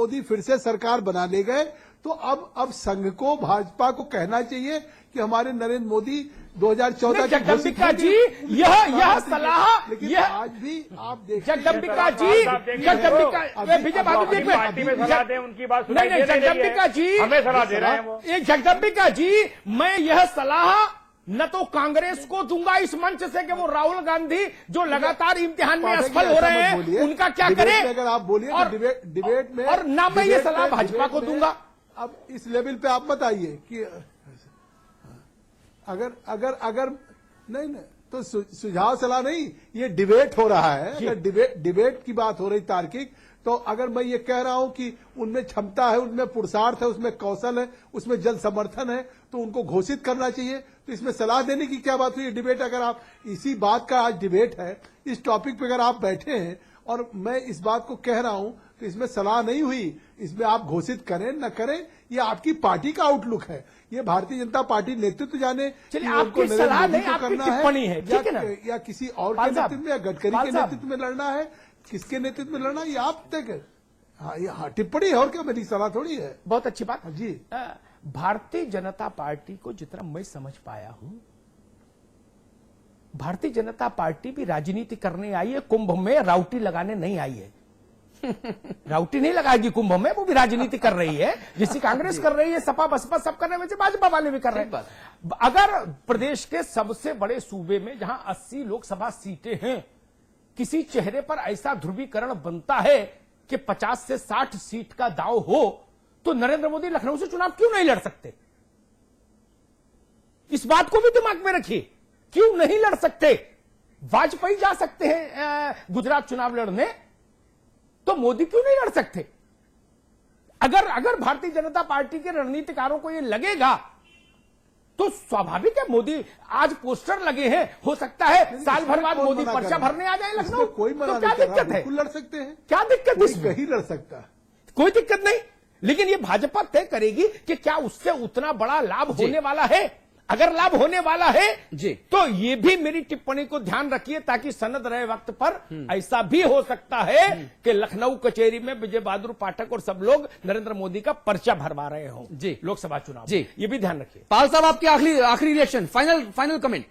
मोदी फिर से सरकार बना ले गए, तो अब संघ को, भाजपा को कहना चाहिए कि हमारे नरेंद्र मोदी 2014 जगदम्बिका जी यह सलाह, लेकिन यह आज भी आप देखिए जगदम्बिका जी, जगदम्बिका विजय बहादुर जी पार्टी में सलाह दें, उनकी बात सुनाई नहीं, जगदम्बिका जी हमें सलाह दे रहे हैं वो। एक जगदम्बिका जी, मैं यह सलाह न तो कांग्रेस को दूंगा इस मंच से कि वो राहुल गांधी जो लगातार इम्तिहान में असफल हो रहे हैं उनका क्या करें, अगर आप बोलिए और डिबेट में, और ना मैं ये सलाह भाजपा को दूंगा। अब इस लेवल पे आप बताइए कि अगर नहीं तो सुझाव सलाह नहीं, ये डिबेट हो रहा है। अगर डिबेट की बात हो रही तार्किक, तो अगर मैं ये कह रहा हूं कि उनमें क्षमता है, उनमें पुरुषार्थ है, उसमें कौशल है, उसमें जन समर्थन है, तो उनको घोषित करना चाहिए। तो इसमें सलाह देने की क्या बात हुई? डिबेट, अगर आप इसी बात का आज डिबेट है, इस टॉपिक पे अगर आप बैठे हैं और मैं इस बात को कह रहा हूं, तो इसमें सलाह नहीं हुई। इसमें आप घोषित करें न करें, ये आपकी पार्टी का आउटलुक है। ये भारतीय जनता पार्टी नेतृत्व जाने चलिए, आपकी सलाह नहीं, आपकी टिप्पणी है, ठीक है ना, या किसी और के नेतृत्व में, या गडकरी के नेतृत्व में लड़ना है, किसके नेतृत्व में लड़ना, ये आप तय करें। हाँ, टिप्पणी है और क्या, मेरी सलाह थोड़ी है। बहुत अच्छी बात जी। भारतीय जनता पार्टी को जितना मैं समझ पाया हूं, भारतीय जनता पार्टी भी राजनीति करने आई है, कुंभ में राउटी लगाने नहीं आई है। राउटी नहीं लगाएगी कुंभ में, वो भी राजनीति कर रही है, जिसकी कांग्रेस कर रही है, सपा बसपा सब कर रहे हैं, वैसे भाजपा वाले भी कर रहे हैं। अगर प्रदेश के सबसे बड़े सूबे में जहां 80 लोकसभा सीटें हैं, किसी चेहरे पर ऐसा ध्रुवीकरण बनता है कि 50 से 60 सीट का दांव हो, तो नरेंद्र मोदी लखनऊ से चुनाव क्यों नहीं लड़ सकते? इस बात को भी दिमाग में रखिए, क्यों नहीं लड़ सकते? वाजपेयी जा सकते हैं गुजरात चुनाव लड़ने, तो मोदी क्यों नहीं लड़ सकते? अगर भारतीय जनता पार्टी के रणनीतिकारों को यह लगेगा, तो स्वाभाविक है, मोदी आज पोस्टर लगे हैं, हो सकता है साल भर बाद मोदी पर्चा भरने आ जाए लखनऊ, कोई मना तो क्या नहीं कर रहा, दिक्कत है? बिल्कुल लड़ सकते हैं, क्या दिक्कत है? कहीं लड़ सकता है, कोई दिक्कत नहीं, लेकिन ये भाजपा तय करेगी कि क्या उससे उतना बड़ा लाभ होने वाला है। अगर लाभ होने वाला है जी, तो ये भी मेरी टिप्पणी को ध्यान रखिए, ताकि सनद रहे वक्त पर ऐसा भी हो सकता है कि लखनऊ कचेरी में विजय बहादुर पाठक और सब लोग नरेंद्र मोदी का पर्चा भरवा रहे हो जी लोकसभा चुनाव। जी, ये भी ध्यान रखिए। पाल साहब, आपकी आखिरी रिएक्शन, फाइनल कमेंट।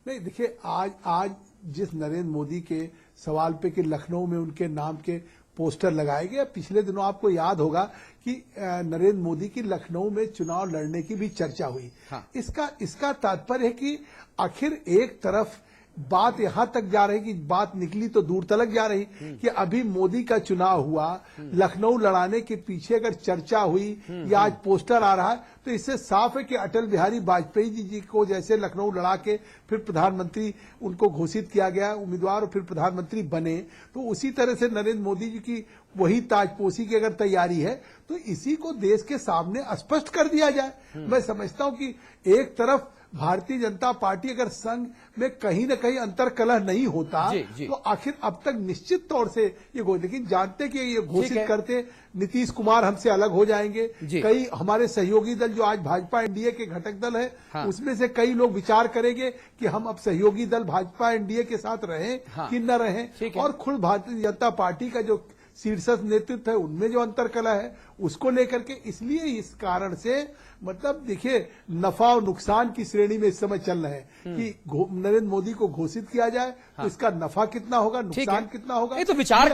नहीं, देखिए, आज जिस नरेंद्र मोदी के सवाल पे कि लखनऊ में उनके नाम के पोस्टर लगाए गए, पिछले दिनों आपको याद होगा कि नरेंद्र मोदी की लखनऊ में चुनाव लड़ने की भी चर्चा हुई। हाँ। इसका तात्पर्य है कि आखिर एक तरफ बात यहां तक जा रही कि बात निकली तो दूर तलक जा रही कि अभी मोदी का चुनाव हुआ, लखनऊ लड़ाने के पीछे अगर चर्चा हुई या आज पोस्टर आ रहा है, तो इससे साफ है कि अटल बिहारी वाजपेयी जी को जैसे लखनऊ लड़ा के फिर प्रधानमंत्री उनको घोषित किया गया उम्मीदवार और फिर प्रधानमंत्री बने, तो उसी तरह से नरेंद्र मोदी जी की वही ताजपोशी की अगर तैयारी है, तो इसी को देश के सामने स्पष्ट कर दिया जाए। मैं समझता हूं कि एक तरफ भारतीय जनता पार्टी अगर संघ में कहीं न कहीं अंतर्कलह नहीं होता, जी। तो आखिर अब तक निश्चित तौर से ये लेकिन जानते कि ये घोषित करते नीतीश कुमार हमसे अलग हो जाएंगे। कई हमारे सहयोगी दल जो आज भाजपा एनडीए के घटक दल है, हाँ। उसमें से कई लोग विचार करेंगे कि हम अब सहयोगी दल भाजपा एनडीए के साथ रहें कि न रहें, और खुद भारतीय जनता पार्टी का जो शीर्षस्थ नेतृत्व है उनमें जो अंतरकलह है उसको लेकर के, इसलिए इस कारण से मतलब देखिए नफा और नुकसान की श्रेणी में इस समय चल रहे हैं कि नरेंद्र मोदी को घोषित किया जाए तो इसका नफा कितना होगा, नुकसान कितना होगा। नहीं तो विचार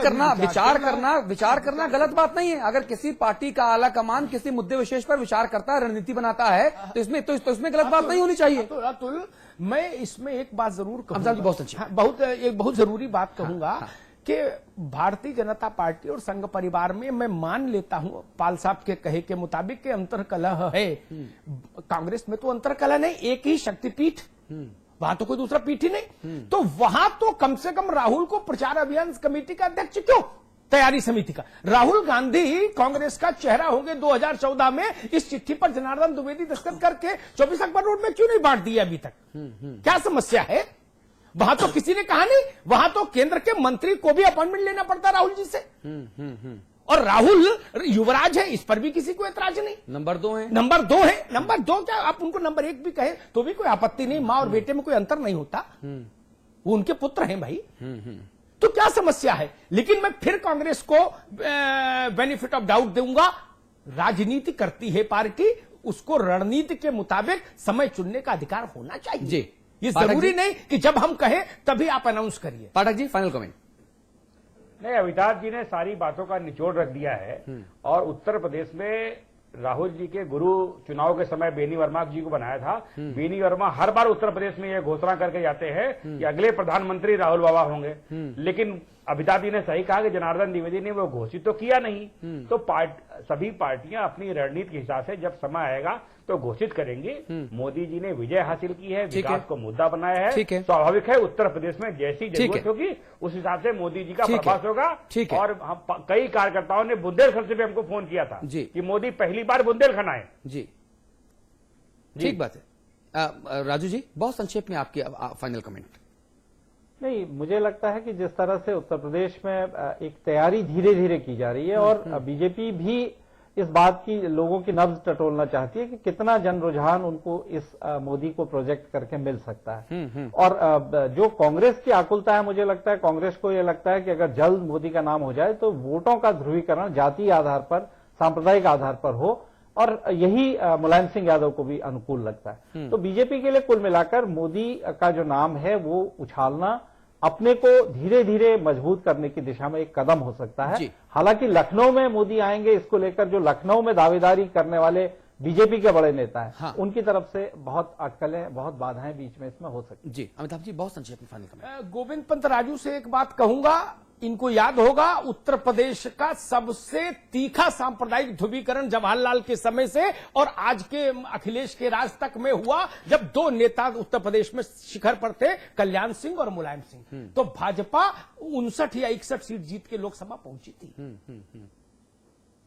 करना गलत बात नहीं है। अगर किसी पार्टी का आला कमान किसी मुद्दे विशेष पर विचार करता है, रणनीति बनाता है, तो इसमें गलत बात नहीं होनी चाहिए। अतुल, मैं इसमें एक बात जरूर कहूंगा, बहुत अच्छी, एक बहुत जरूरी बात कहूंगा कि भारतीय जनता पार्टी और संघ परिवार में मैं मान लेता हूं पाल साहब के कहे के मुताबिक के अंतरकलह है। कांग्रेस में तो अंतरकलह नहीं, एक ही शक्तिपीठ, वहां तो कोई दूसरा पीठ ही नहीं, तो वहां तो कम से कम राहुल को प्रचार अभियान कमेटी का अध्यक्ष क्यों, तैयारी समिति का राहुल गांधी कांग्रेस का चेहरा होंगे 2014 में। इस चिट्ठी पर जनार्दन द्विवेदी दस्तखत करके 24 अकबर रोड में क्यों नहीं बांट दिया अभी तक? क्या समस्या है? वहां तो किसी ने कहा नहीं, वहां तो केंद्र के मंत्री को भी अपॉइंटमेंट लेना पड़ता राहुल जी से। और राहुल युवराज है, इस पर भी किसी को ऐतराज नहीं। नंबर 2 है, नंबर 2 क्या आप उनको नंबर 1 भी कहे तो भी कोई आपत्ति नहीं, मां और बेटे में कोई अंतर नहीं होता। वो उनके पुत्र हैं भाई। तो क्या समस्या है? लेकिन मैं फिर कांग्रेस को बेनिफिट ऑफ डाउट दूंगा। राजनीति करती है पार्टी, उसको रणनीति के मुताबिक समय चुनने का अधिकार होना चाहिए जी। ये पाठक जरूरी जी? नहीं कि जब हम कहें तभी आप अनाउंस करिए। Pathak ji, final comment. नहीं, अमिताभ जी ने सारी बातों का निचोड़ रख दिया है। और उत्तर प्रदेश में राहुल जी के गुरु चुनाव के समय बेनी वर्मा जी को बनाया था। बेनी वर्मा हर बार उत्तर प्रदेश में यह घोषणा करके जाते हैं कि अगले प्रधानमंत्री राहुल बाबा होंगे। लेकिन अमिताभ जी ने सही कहा कि जनार्दन द्विवेदी ने वो घोषित तो किया नहीं। तो सभी पार्टियां अपनी रणनीति के हिसाब से जब समय आएगा तो घोषित करेंगे। मोदी जी ने विजय हासिल की है, विकास को मुद्दा बनाया है। ठीक है। स्वाभाविक है उत्तर प्रदेश में जैसी जरूरत होगी उस हिसाब से मोदी जी का ठीक है। प्रवास होगा। ठीक है। और कई कार्यकर्ताओं ने बुंदेलखंड से भी हमको फोन किया था जी। कि मोदी पहली बार बुंदेलखंड आए। जी, ठीक बात है। राजू जी, बहुत संक्षेप में आपकी फाइनल कमेंट। नहीं, मुझे लगता है कि जिस तरह से उत्तर प्रदेश में एक तैयारी धीरे धीरे की जा रही है और बीजेपी भी इस बात की लोगों की नब्ज टटोलना चाहती है कि कितना जन रुझान उनको इस मोदी को प्रोजेक्ट करके मिल सकता है। और जो कांग्रेस की आकुलता है, मुझे लगता है कांग्रेस को यह लगता है कि अगर जल्द मोदी का नाम हो जाए तो वोटों का ध्रुवीकरण जातीय आधार पर, सांप्रदायिक आधार पर हो, और यही मुलायम सिंह यादव को भी अनुकूल लगता है। तो बीजेपी के लिए कुल मिलाकर मोदी का जो नाम है वो उछालना अपने को धीरे धीरे मजबूत करने की दिशा में एक कदम हो सकता है। हालांकि लखनऊ में मोदी आएंगे, इसको लेकर जो लखनऊ में दावेदारी करने वाले बीजेपी के बड़े नेता हैं, हाँ। उनकी तरफ से बहुत अटकलें, बहुत बाधाएं बीच में इसमें हो सकती। जी अमिताभ जी, बहुत संक्षेप में फाइनल कमेंट। गोविंद पंत राजू से एक बात कहूंगा, इनको याद होगा उत्तर प्रदेश का सबसे तीखा सांप्रदायिक ध्रुवीकरण जवाहरलाल के समय से और आज के अखिलेश के राज तक में हुआ, जब दो नेता उत्तर प्रदेश में शिखर पर थे, कल्याण सिंह और मुलायम सिंह। तो भाजपा 59 या 61 सीट जीत के लोकसभा पहुंची थी।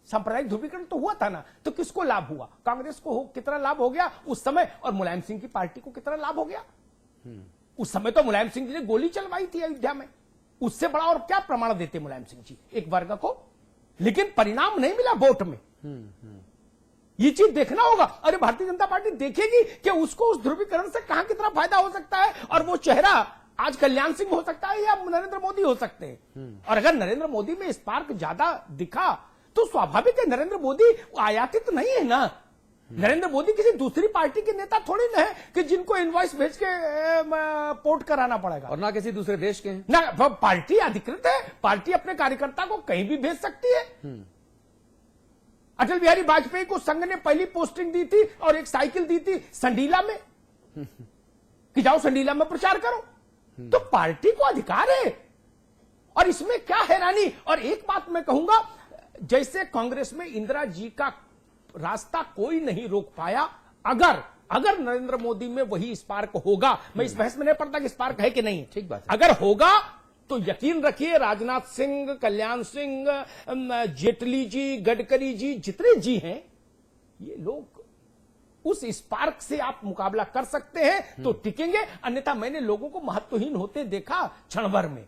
सांप्रदायिक ध्रुवीकरण तो हुआ था ना, तो किसको लाभ हुआ? कांग्रेस को कितना लाभ हो गया उस समय, और मुलायम सिंह की पार्टी को कितना लाभ हो गया? उस समय तो मुलायम सिंह जी ने गोली चलवाई थी अयोध्या में, उससे बड़ा और क्या प्रमाण देते मुलायम सिंह जी एक वर्ग को? लेकिन परिणाम नहीं मिला वोट में। ये चीज देखना होगा। अरे भारतीय जनता पार्टी देखेगी कि उसको उस ध्रुवीकरण से कहां कितना फायदा हो सकता है, और वो चेहरा आज कल्याण सिंह हो सकता है या नरेंद्र मोदी हो सकते हैं। और अगर नरेंद्र मोदी में स्पार्क ज्यादा दिखा तो स्वाभाविक है, नरेंद्र मोदी आयातित नहीं है ना। नरेंद्र मोदी किसी दूसरी पार्टी के नेता थोड़ी ना है कि जिनको इनवॉइस भेज के पोर्ट कराना पड़ेगा, और ना किसी दूसरे देश के हैं। ना पार्टी अधिकृत है, पार्टी अपने कार्यकर्ता को कहीं भी भेज सकती है। अटल बिहारी वाजपेयी को संघ ने पहली पोस्टिंग दी थी और एक साइकिल दी थी संडीला में कि जाओ संडीला में प्रचार करो। तो पार्टी को अधिकार है, और इसमें क्या हैरानी। और एक बात मैं कहूंगा, जैसे कांग्रेस में इंदिरा जी का रास्ता कोई नहीं रोक पाया, अगर नरेंद्र मोदी में वही स्पार्क होगा, मैं इस बहस में नहीं पड़ता कि स्पार्क है कि नहीं, ठीक बात है। अगर होगा तो यकीन रखिए राजनाथ सिंह, कल्याण सिंह, जेटली जी, गडकरी जी, जितने जी हैं, ये लोग उस स्पार्क से आप मुकाबला कर सकते हैं तो टिकेंगे। अन्यथा मैंने लोगों को महत्वहीन होते देखा क्षण भर में।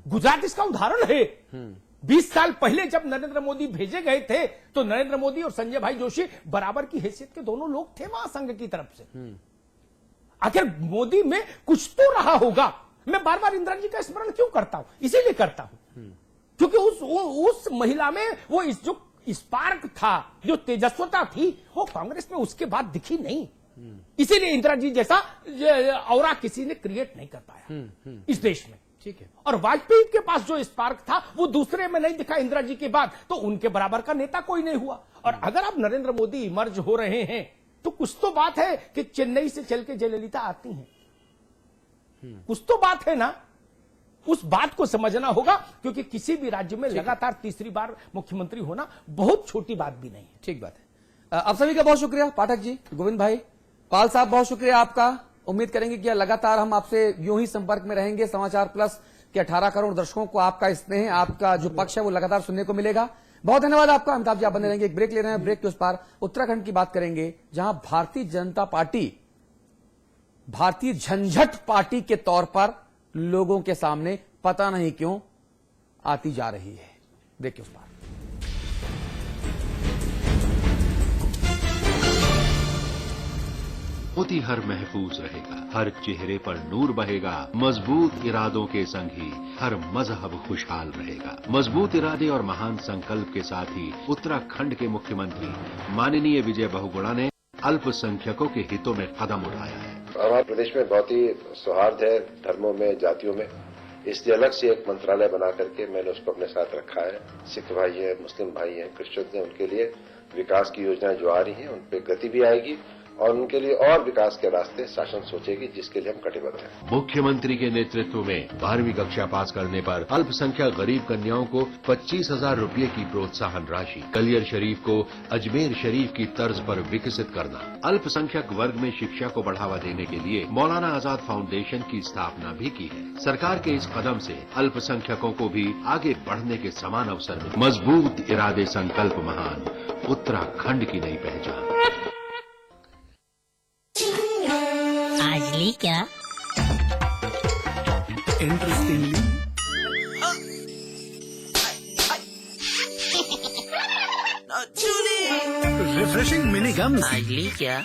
गुजरात इसका उदाहरण है। 20 साल पहले जब नरेंद्र मोदी भेजे गए थे तो नरेंद्र मोदी और संजय भाई जोशी बराबर की हैसियत के दोनों लोग थे वहां संघ की तरफ से। आखिर मोदी में कुछ तो रहा होगा। मैं बार बार इंदिरा जी का स्मरण क्यों करता हूं? इसीलिए करता हूं क्योंकि उस महिला में वो जो स्पार्क था, जो तेजस्वता थी, वो कांग्रेस में उसके बाद दिखी नहीं। इसीलिए इंदिरा जी जैसा औरा किसी ने क्रिएट नहीं कर पाया इस देश में। ठीक है। और वाजपेयी के पास जो स्पार्क था वो दूसरे में नहीं दिखा इंदिरा जी के बाद, तो उनके बराबर का नेता कोई नहीं हुआ। और अगर अब नरेंद्र मोदी इमर्ज हो रहे हैं तो कुछ तो बात है कि चेन्नई से चल के जयललिता आती हैं। कुछ तो बात है ना, उस बात को समझना होगा, क्योंकि किसी भी राज्य में लगातार तीसरी बार मुख्यमंत्री होना बहुत छोटी बात भी नहीं है। ठीक बात है। आप सभी का बहुत शुक्रिया, पाठक जी, गोविंद भाई, पाल साहब, बहुत शुक्रिया आपका। उम्मीद करेंगे कि लगातार हम आपसे यूं ही संपर्क में रहेंगे। समाचार प्लस के 18 करोड़ दर्शकों को आपका स्नेह, आपका जो पक्ष है वो लगातार सुनने को मिलेगा। बहुत धन्यवाद आपका। अमिताभ जी आप बने रहेंगे, एक ब्रेक ले रहे हैं। ब्रेक के उस पार उत्तराखंड की बात करेंगे, जहां भारतीय जनता पार्टी भारतीय झंझट पार्टी के तौर पर लोगों के सामने पता नहीं क्यों आती जा रही है। ब्रेक के उस पार। मोती हर महफूज रहेगा, हर चेहरे पर नूर बहेगा। मजबूत इरादों के संग ही हर मजहब खुशहाल रहेगा। मजबूत इरादे और महान संकल्प के साथ ही उत्तराखंड के मुख्यमंत्री माननीय विजय बहुगुणा ने अल्पसंख्यकों के हितों में कदम उठाया है। हमारे प्रदेश में बहुत ही सौहार्द है धर्मों में, जातियों में, इसलिए अलग से एक मंत्रालय बना करके मैंने उसको अपने साथ रखा है। सिख भाई हैं, मुस्लिम भाई हैं, क्रिश्चियन हैं, उनके लिए विकास की योजनाएं जो आ रही हैं उन पर गति भी आएगी और उनके लिए और विकास के रास्ते शासन सोचेगी, जिसके लिए हम कटिबद्ध हैं। मुख्यमंत्री के नेतृत्व में 12वीं कक्षा पास करने पर अल्पसंख्यक गरीब कन्याओं को 25,000 रुपये की प्रोत्साहन राशि, कलियर शरीफ को अजमेर शरीफ की तर्ज पर विकसित करना, अल्पसंख्यक वर्ग में शिक्षा को बढ़ावा देने के लिए मौलाना आजाद फाउंडेशन की स्थापना भी की है। सरकार के इस कदम से अल्पसंख्यकों को भी आगे बढ़ने के समान अवसर मिले। मजबूत इरादे, संकल्प महान, उत्तराखंड की नई पहचान। आज ली क्या इंटरेस्टिंगली रिफ्रेशिंग मिनी गम। आज ली क्या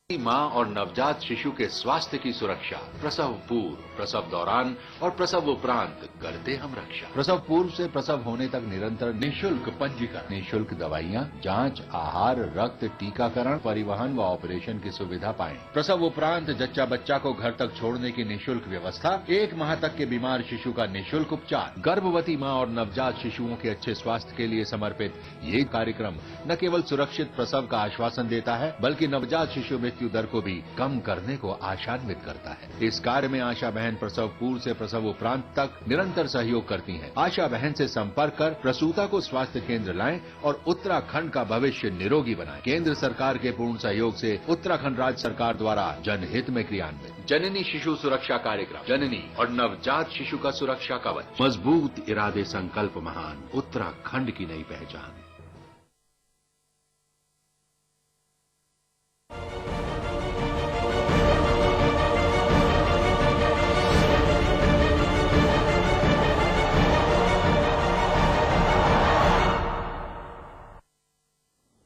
माँ और नवजात शिशु के स्वास्थ्य की सुरक्षा, प्रसव पूर्व, प्रसव दौरान और प्रसव उपरांत करते हम रक्षा। प्रसव पूर्व से प्रसव होने तक निरंतर निःशुल्क पंजीकरण, निःशुल्क दवाइयाँ, जांच, आहार, रक्त, टीकाकरण, परिवहन व ऑपरेशन की सुविधा पाएं। प्रसव उपरांत जच्चा बच्चा को घर तक छोड़ने की निःशुल्क व्यवस्था, 1 माह तक के बीमार शिशु का निःशुल्क उपचार। गर्भवती माँ और नवजात शिशुओं के अच्छे स्वास्थ्य के लिए समर्पित ये कार्यक्रम न केवल सुरक्षित प्रसव का आश्वासन देता है, बल्कि नवजात शिशु मृत्यु दर को भी कम करने को आशान्वित करता है। इस कार्य में आशा बहन प्रसव पूर्व से प्रसव उपरांत तक निरंतर सहयोग करती हैं। आशा बहन से संपर्क कर प्रसूता को स्वास्थ्य केंद्र लाएं और उत्तराखंड का भविष्य निरोगी बनाएं। केंद्र सरकार के पूर्ण सहयोग से उत्तराखंड राज्य सरकार द्वारा जनहित में क्रियान्वित जननी शिशु सुरक्षा कार्यक्रम, जननी और नवजात शिशु का सुरक्षा कवच। मजबूत इरादे, संकल्प महान, उत्तराखंड की नई पहचान।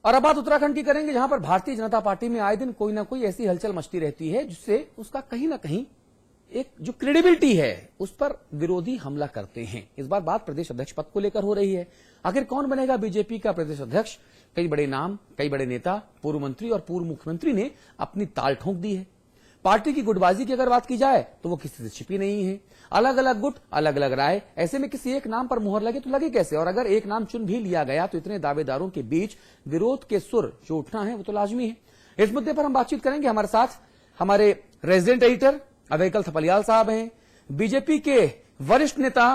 और अब बात उत्तराखंड की करेंगे, जहां पर भारतीय जनता पार्टी में आए दिन कोई ना कोई ऐसी हलचल मचती रहती है जिससे उसका कहीं ना कहीं एक जो क्रेडिबिलिटी है उस पर विरोधी हमला करते हैं। इस बार बात प्रदेश अध्यक्ष पद को लेकर हो रही है। आखिर कौन बनेगा बीजेपी का प्रदेश अध्यक्ष? कई बड़े नाम, कई बड़े नेता, पूर्व मंत्री और पूर्व मुख्यमंत्री ने अपनी ताल ठोंक दी है। पार्टी की गुटबाजी की अगर बात की जाए तो वो किसी से छिपी नहीं है। अलग अलग गुट, अलग अलग राय, ऐसे में किसी एक नाम पर मुहर लगे तो लगे कैसे? और अगर एक नाम चुन भी लिया गया तो इतने दावेदारों के बीच विरोध के सुर जो उठना है वो तो लाजमी है। इस मुद्दे पर हम बातचीत करेंगे। हमारे साथ हमारे रेजिडेंट एडिटर अवैकल थपलियाल साहब हैं, बीजेपी के वरिष्ठ नेता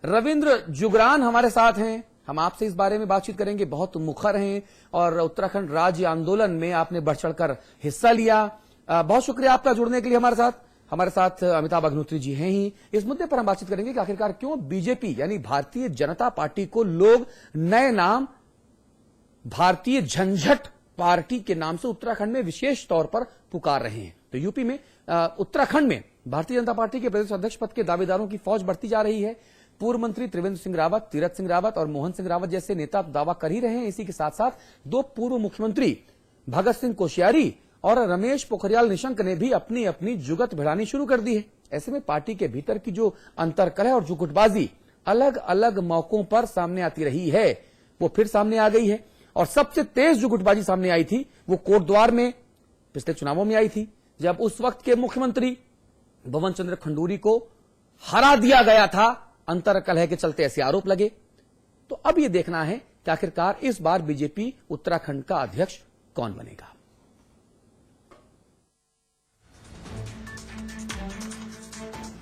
रविंद्र जुगरान हमारे साथ हैं। हम आपसे इस बारे में बातचीत करेंगे। बहुत मुखर हैं और उत्तराखंड राज्य आंदोलन में आपने बढ़ चढ़कर हिस्सा लिया। बहुत शुक्रिया आपका जुड़ने के लिए हमारे साथ। हमारे साथ अमिताभ अग्निहोत्री जी हैं ही। इस मुद्दे पर हम बातचीत करेंगे कि आखिरकार क्यों बीजेपी यानी भारतीय जनता पार्टी को लोग नए नाम भारतीय झंझट पार्टी के नाम से उत्तराखंड में विशेष तौर पर पुकार रहे हैं। तो यूपी में उत्तराखंड में भारतीय जनता पार्टी के प्रदेश अध्यक्ष पद के दावेदारों की फौज बढ़ती जा रही है। पूर्व मंत्री त्रिवेंद्र सिंह रावत, तीरथ सिंह रावत और मोहन सिंह रावत जैसे नेता दावा कर ही रहे हैं। इसी के साथ साथ 2 पूर्व मुख्यमंत्री भगत सिंह कोश्यारी और रमेश पोखरियाल निशंक ने भी अपनी अपनी जुगत भिड़ानी शुरू कर दी है। ऐसे में पार्टी के भीतर की जो अंतरकलह और जो गुटबाजी अलग अलग मौकों पर सामने आती रही है वो फिर सामने आ गई है। और सबसे तेज जो गुटबाजी सामने आई थी वो कोटद्वार में पिछले चुनावों में आई थी, जब उस वक्त के मुख्यमंत्री भवन चंद्र खंडूरी को हरा दिया गया था। अंतरकलह के चलते ऐसे आरोप लगे। तो अब यह देखना है कि आखिरकार इस बार बीजेपी उत्तराखंड का अध्यक्ष कौन बनेगा।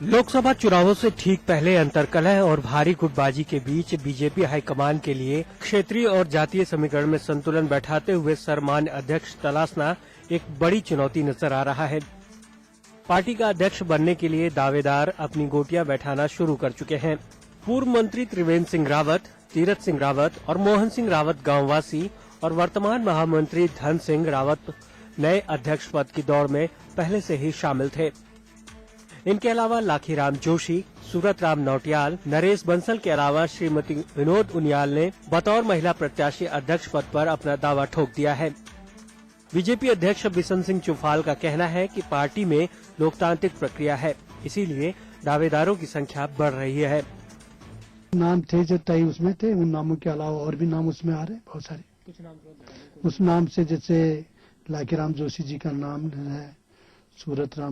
लोकसभा चुनावों से ठीक पहले अंतरकलह और भारी गुटबाजी के बीच बीजेपी हाईकमान के लिए क्षेत्रीय और जातीय समीकरण में संतुलन बैठाते हुए सर्वमान्य अध्यक्ष तलाशना एक बड़ी चुनौती नजर आ रहा है। पार्टी का अध्यक्ष बनने के लिए दावेदार अपनी गोटियां बैठाना शुरू कर चुके हैं। पूर्व मंत्री त्रिवेंद्र सिंह रावत, तीरथ सिंह रावत और मोहन सिंह रावत गांववासी और वर्तमान महामंत्री धन सिंह रावत नए अध्यक्ष पद की दौड़ में पहले से ही शामिल थे। इनके अलावा लाखीराम जोशी, सूरत राम नौटियाल, नरेश बंसल के अलावा श्रीमती विनोद उनियाल ने बतौर महिला प्रत्याशी अध्यक्ष पद पर अपना दावा ठोक दिया है। बीजेपी अध्यक्ष बिशन सिंह चुफाल का कहना है कि पार्टी में लोकतांत्रिक प्रक्रिया है, इसीलिए दावेदारों की संख्या बढ़ रही है। नाम थे जो तय उसमें थे, उन नामों के अलावा और भी नाम उसमें आ रहे हैं बहुत सारे। उस नाम से जैसे लाखीराम जोशी जी का नाम है, सूरत राम